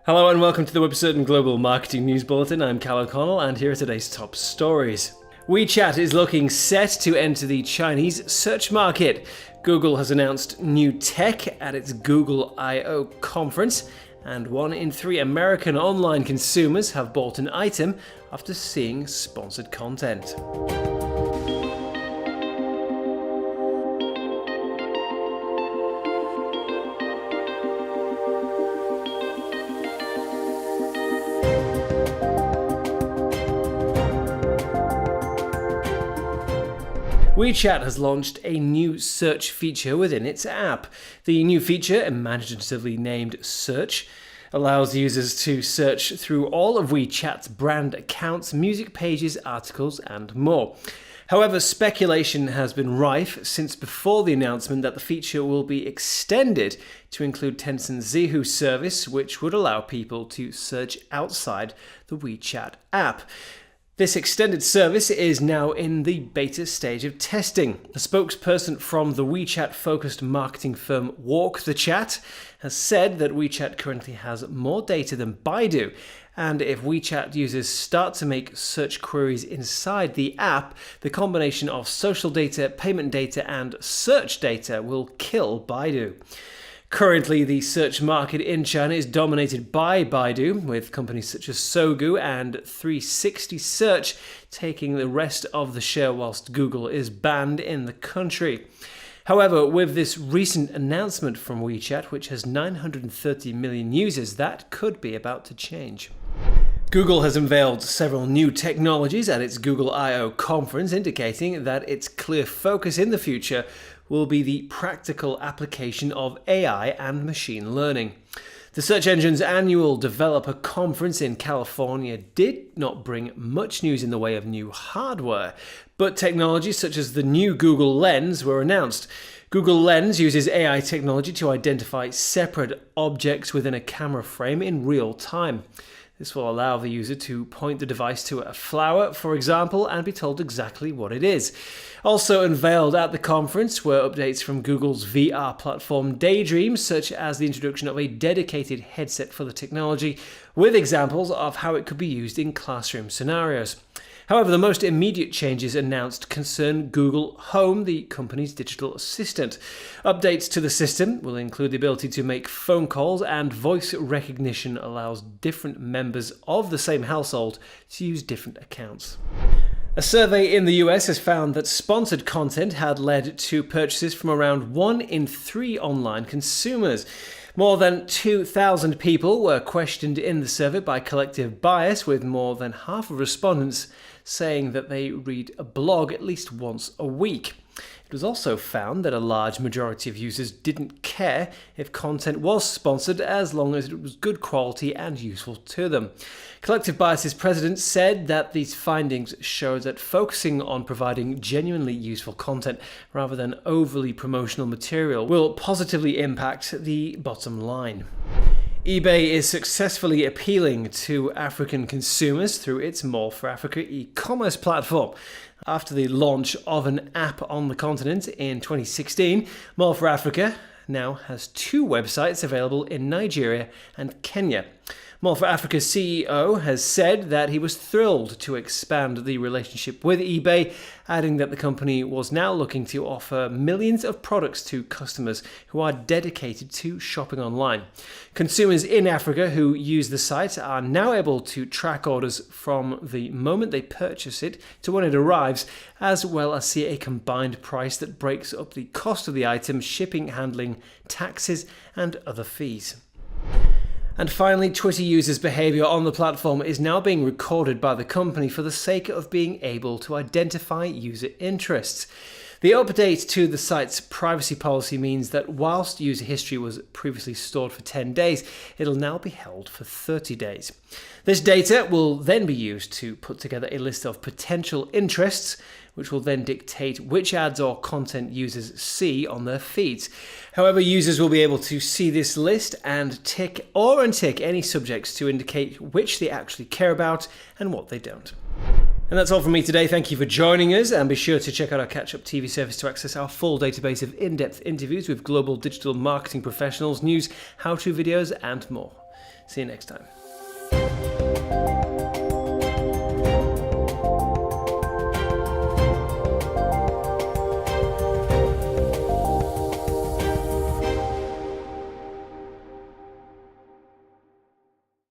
Hello and welcome to the WebCert Global Marketing News Bulletin. I'm Cal O'Connell and here are today's top stories. WeChat is looking set to enter the Chinese search market. Google has announced new tech at its Google I/O conference, and 1 in 3 American online consumers have bought an item after seeing sponsored content. WeChat has launched a new search feature within its app. The new feature, imaginatively named Search, allows users to search through all of WeChat's brand accounts, music pages, articles, and more. However, speculation has been rife since before the announcement that the feature will be extended to include Tencent's Zhihu service, which would allow people to search outside the WeChat app. This extended service is now in the beta stage of testing. A spokesperson from the WeChat-focused marketing firm WalktheChat has said that WeChat currently has more data than Baidu, and if WeChat users start to make search queries inside the app, the combination of social data, payment data, and search data will kill Baidu. Currently, the search market in China is dominated by Baidu, with companies such as Sogou and 360 Search taking the rest of the share whilst Google is banned in the country. However, with this recent announcement from WeChat, which has 930 million users, that could be about to change. Google has unveiled several new technologies at its Google I/O conference, indicating that its clear focus in the future will be the practical application of AI and machine learning. The search engine's annual developer conference in California did not bring much news in the way of new hardware, but technologies such as the new Google Lens were announced. Google Lens uses AI technology to identify separate objects within a camera frame in real time. This will allow the user to point the device to a flower, for example, and be told exactly what it is. Also unveiled at the conference were updates from Google's VR platform Daydream, such as the introduction of a dedicated headset for the technology, with examples of how it could be used in classroom scenarios. However, the most immediate changes announced concern Google Home, the company's digital assistant. Updates to the system will include the ability to make phone calls, and voice recognition allows different members of the same household to use different accounts. A survey in the US has found that sponsored content had led to purchases from around 1 in 3 online consumers. More than 2,000 people were questioned in the survey by collective bias, with more than half of respondents saying that they read a blog at least once a week. It was also found that a large majority of users didn't care if content was sponsored as long as it was good quality and useful to them. Collective Bias's president said that these findings show that focusing on providing genuinely useful content rather than overly promotional material will positively impact the bottom line. eBay is successfully appealing to African consumers through its More for Africa e-commerce platform. After the launch of an app on the continent in 2016, More for Africa now has 2 websites available in Nigeria and Kenya. More for Africa's CEO has said that he was thrilled to expand the relationship with eBay, adding that the company was now looking to offer millions of products to customers who are dedicated to shopping online. Consumers in Africa who use the site are now able to track orders from the moment they purchase it to when it arrives, as well as see a combined price that breaks up the cost of the item, shipping, handling, taxes, and other fees. And finally, Twitter users' behavior on the platform is now being recorded by the company for the sake of being able to identify user interests. The update to the site's privacy policy means that whilst user history was previously stored for 10 days, it'll now be held for 30 days. This data will then be used to put together a list of potential interests, which will then dictate which ads or content users see on their feeds. However, users will be able to see this list and tick or untick any subjects to indicate which they actually care about and what they don't. And that's all from me today. Thank you for joining us, and be sure to check out our catch-up TV service to access our full database of in-depth interviews with global digital marketing professionals, news, how-to videos, and more. See you next time.